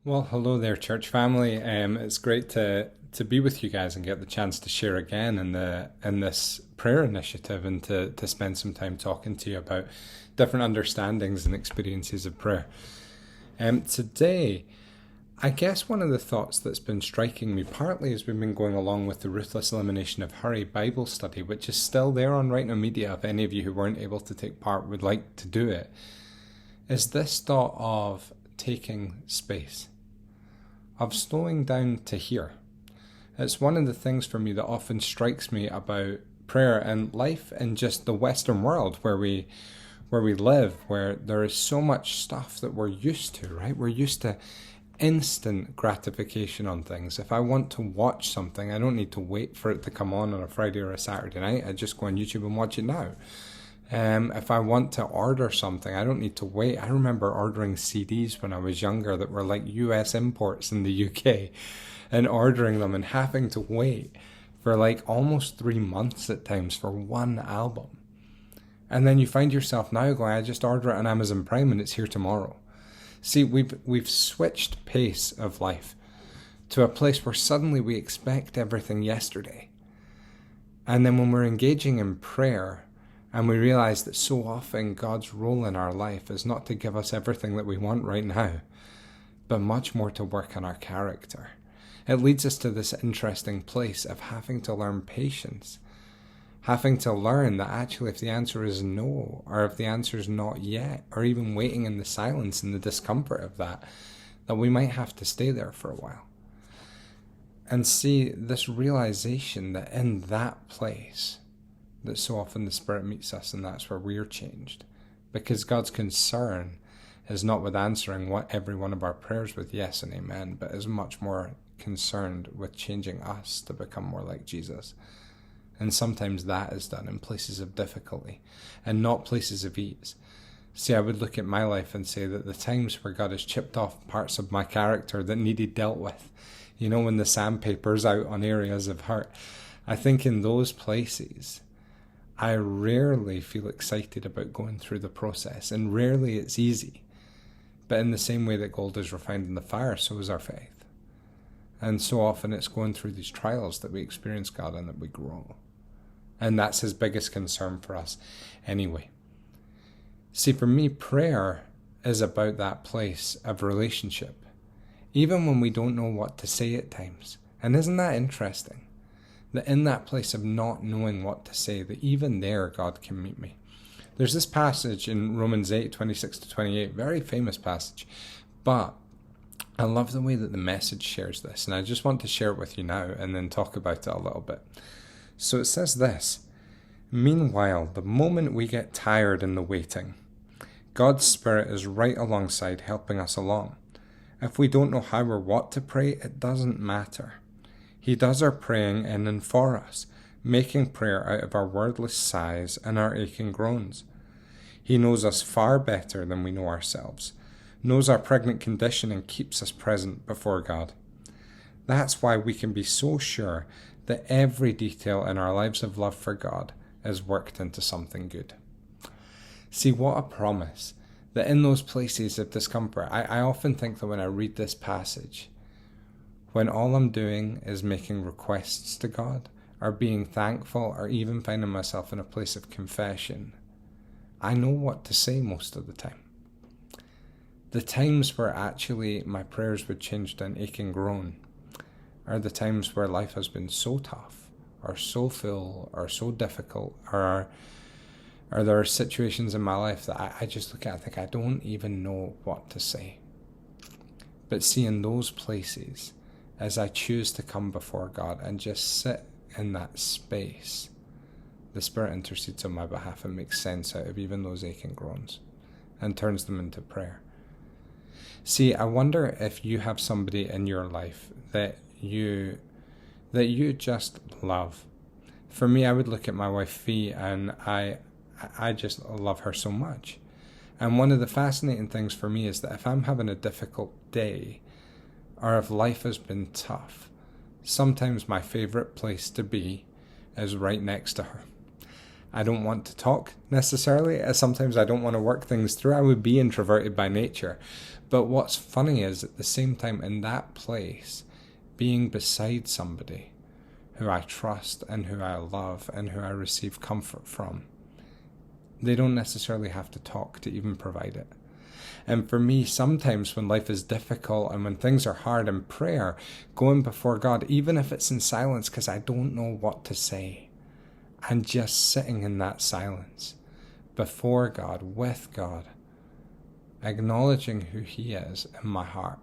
Well, hello there, church family. It's great to be with you guys and get the chance to share again in this prayer initiative and to spend some time talking to you about different understandings and experiences of prayer. Today, I guess one of the thoughts that's been striking me partly as we've been going along with the Ruthless Elimination of Hurry Bible study, which is still there on Right Now Media if any of you who weren't able to take part would like to do it, is this thought of taking space, of slowing down to hear. It's one of the things for me that often strikes me about prayer and life in just the Western world where we live, where there is so much stuff that we're used to, right? We're used to instant gratification on things. If I want to watch something, I don't need to wait for it to come on a Friday or a Saturday night. I just go on YouTube and watch it now. If I want to order something, I don't need to wait. I remember ordering CDs when I was younger that were like US imports in the UK and ordering them and having to wait for like almost 3 months at times for one album. And then you find yourself now going, I just order it on Amazon Prime and it's here tomorrow. See, we've switched pace of life to a place where suddenly we expect everything yesterday. And then when we're engaging in prayer, and we realize that so often God's role in our life is not to give us everything that we want right now, but much more to work on our character. It leads us to this interesting place of having to learn patience, having to learn that actually if the answer is no, or if the answer is not yet, or even waiting in the silence and the discomfort of that we might have to stay there for a while. And see this realization that in that place, that so often the Spirit meets us and that's where we're changed. Because God's concern is not with answering every one of our prayers with yes and amen, but is much more concerned with changing us to become more like Jesus. And sometimes that is done in places of difficulty and not places of ease. See, I would look at my life and say that the times where God has chipped off parts of my character that needed dealt with, when the sandpaper's out on areas of hurt, I think in those places, I rarely feel excited about going through the process, and rarely it's easy. But in the same way that gold is refined in the fire, so is our faith. And so often it's going through these trials that we experience God and that we grow. And that's his biggest concern for us anyway. See, for me, prayer is about that place of relationship, even when we don't know what to say at times. And isn't that interesting? That in that place of not knowing what to say, that even there God can meet me. There's this passage in Romans 8:26-28, very famous passage, but I love the way that the Message shares this, and I just want to share it with you now and then talk about it a little bit. So it says this: meanwhile, the moment we get tired in the waiting, God's Spirit is right alongside helping us along. If we don't know how or what to pray, it doesn't matter. He does our praying in and for us, making prayer out of our wordless sighs and our aching groans. He knows us far better than we know ourselves, knows our pregnant condition and keeps us present before God. That's why we can be so sure that every detail in our lives of love for God is worked into something good. See, what a promise, that in those places of discomfort, I often think that when I read this passage, when all I'm doing is making requests to God, or being thankful, or even finding myself in a place of confession, I know what to say most of the time. The times where actually my prayers would change to an aching groan are the times where life has been so tough, or so full, or so difficult, or there are situations in my life that I just look at and think I don't even know what to say. But see, in those places, as I choose to come before God and just sit in that space, the Spirit intercedes on my behalf and makes sense out of even those aching groans and turns them into prayer. See, I wonder if you have somebody in your life that you just love. For me, I would look at my wife Fee, and I just love her so much. And one of the fascinating things for me is that if I'm having a difficult day, or if life has been tough, sometimes my favourite place to be is right next to her. I don't want to talk necessarily. Sometimes I don't want to work things through. I would be introverted by nature. But what's funny is at the same time in that place, being beside somebody who I trust and who I love and who I receive comfort from, they don't necessarily have to talk to even provide it. And for me, sometimes when life is difficult and when things are hard in prayer, going before God, even if it's in silence because I don't know what to say, and just sitting in that silence before God, with God, acknowledging who He is in my heart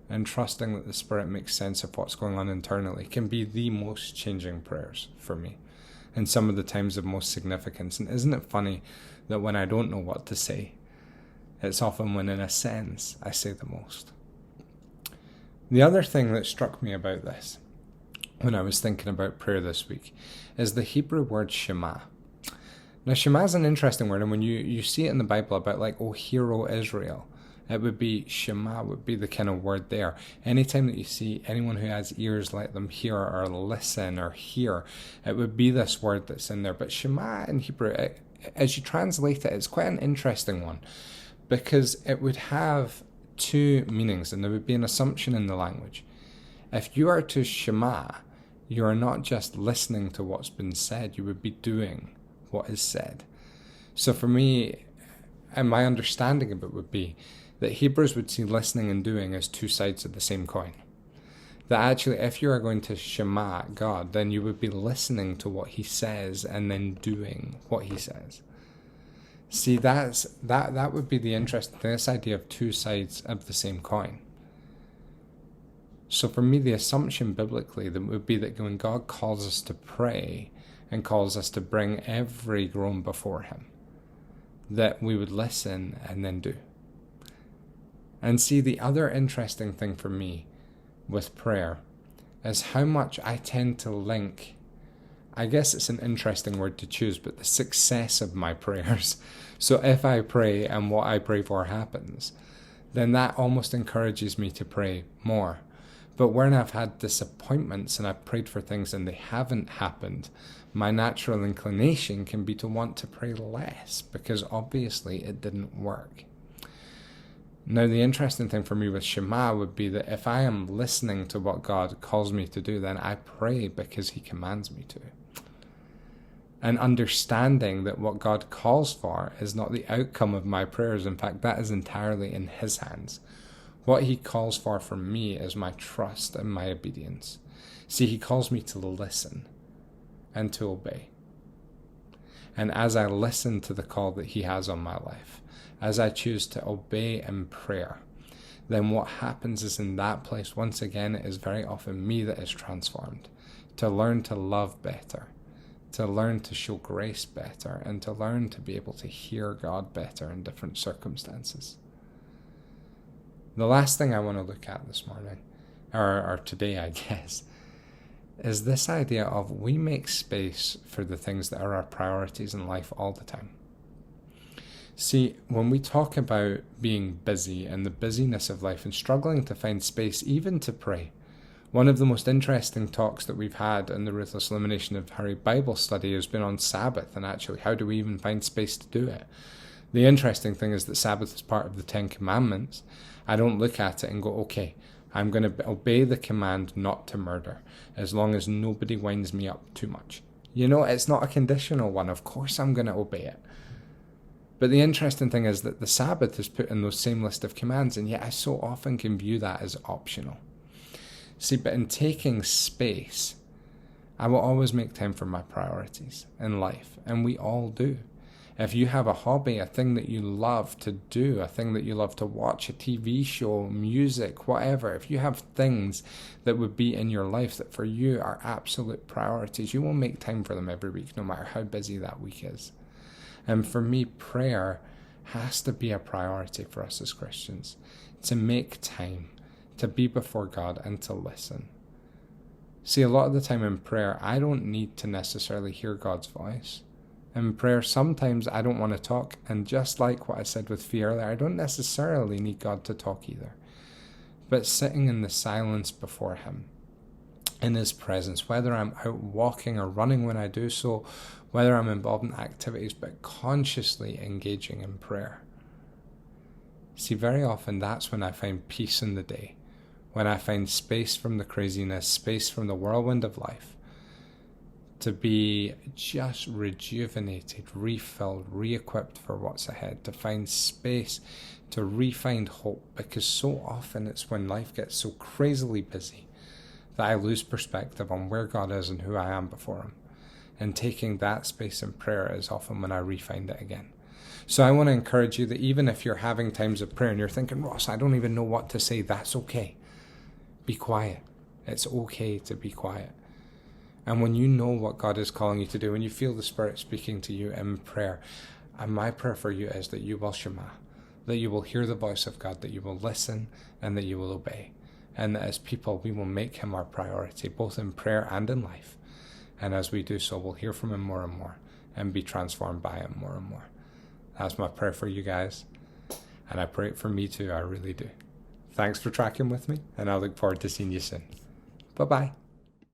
and trusting that the Spirit makes sense of what's going on internally can be the most changing prayers for me and some of the times of most significance. And isn't it funny that when I don't know what to say, it's often when in a sense I say the most. The other thing that struck me about this when I was thinking about prayer this week is the Hebrew word Shema. Now Shema is an interesting word, and when you see it in the Bible about like, oh, hear, O Israel, it would be Shema would be the kind of word there. Anytime that you see anyone who has ears, let them hear, or listen, or hear, it would be this word that's in there. But Shema in Hebrew, as you translate it, it's quite an interesting one, because it would have two meanings, and there would be an assumption in the language. If you are to Shema, you are not just listening to what's been said, you would be doing what is said. So for me, and my understanding of it would be that Hebrews would see listening and doing as two sides of the same coin. That actually, if you are going to Shema God, then you would be listening to what He says and then doing what He says. See, that would be the interesting thing, this idea of two sides of the same coin. So for me, the assumption biblically that would be that when God calls us to pray and calls us to bring every groan before Him, that we would listen and then do. And see, the other interesting thing for me with prayer is how much I tend to link, I guess it's an interesting word to choose, but the success of my prayers. So if I pray and what I pray for happens, then that almost encourages me to pray more. But when I've had disappointments and I've prayed for things and they haven't happened, my natural inclination can be to want to pray less because obviously it didn't work. Now, the interesting thing for me with Shema would be that if I am listening to what God calls me to do, then I pray because He commands me to. And understanding that what God calls for is not the outcome of my prayers. In fact, that is entirely in His hands. What He calls for from me is my trust and my obedience. See, He calls me to listen and to obey. And as I listen to the call that He has on my life, as I choose to obey in prayer, then what happens is in that place, once again, it is very often me that is transformed, to learn to love better, to learn to show grace better, and to learn to be able to hear God better in different circumstances. The last thing I want to look at this morning, or today I guess, is this idea of we make space for the things that are our priorities in life all the time. See, when we talk about being busy and the busyness of life and struggling to find space even to pray, one of the most interesting talks that we've had in the Ruthless Elimination of Hurry Bible study has been on Sabbath and actually how do we even find space to do it. The interesting thing is that Sabbath is part of the Ten Commandments. I don't look at it and go, okay, I'm going to obey the command not to murder as long as nobody winds me up too much. You know, it's not a conditional one. Of course I'm going to obey it. But the interesting thing is that the Sabbath is put in those same list of commands, and yet I so often can view that as optional. See, but in taking space, I will always make time for my priorities in life, and we all do. If you have a hobby, a thing that you love to do, a thing that you love to watch, a TV show, music, whatever, if you have things that would be in your life that for you are absolute priorities, you will make time for them every week, no matter how busy that week is. And for me, prayer has to be a priority for us as Christians, to make time, to be before God and to listen. See, a lot of the time in prayer, I don't need to necessarily hear God's voice. In prayer, sometimes I don't want to talk, and just like what I said with fear earlier, I don't necessarily need God to talk either. But sitting in the silence before Him, in his presence, whether I'm out walking or running when I do so, whether I'm involved in activities, but consciously engaging in prayer. See, very often that's when I find peace in the day, when I find space from the craziness, space from the whirlwind of life, to be just rejuvenated, refilled, re-equipped for what's ahead, to find space to re-find hope, because so often it's when life gets so crazily busy that I lose perspective on where God is and who I am before him. And taking that space in prayer is often when I re-find it again. So I want to encourage you that even if you're having times of prayer and you're thinking, Ross, I don't even know what to say, that's okay. Be quiet. It's okay to be quiet. And when you know what God is calling you to do, when you feel the Spirit speaking to you in prayer, and my prayer for you is that you will shema, that you will hear the voice of God, that you will listen, and that you will obey. And that as people, we will make him our priority, both in prayer and in life. And as we do so, we'll hear from him more and more and be transformed by him more and more. That's my prayer for you guys. And I pray it for me too, I really do. Thanks for tracking with me, and I look forward to seeing you soon. Bye-bye.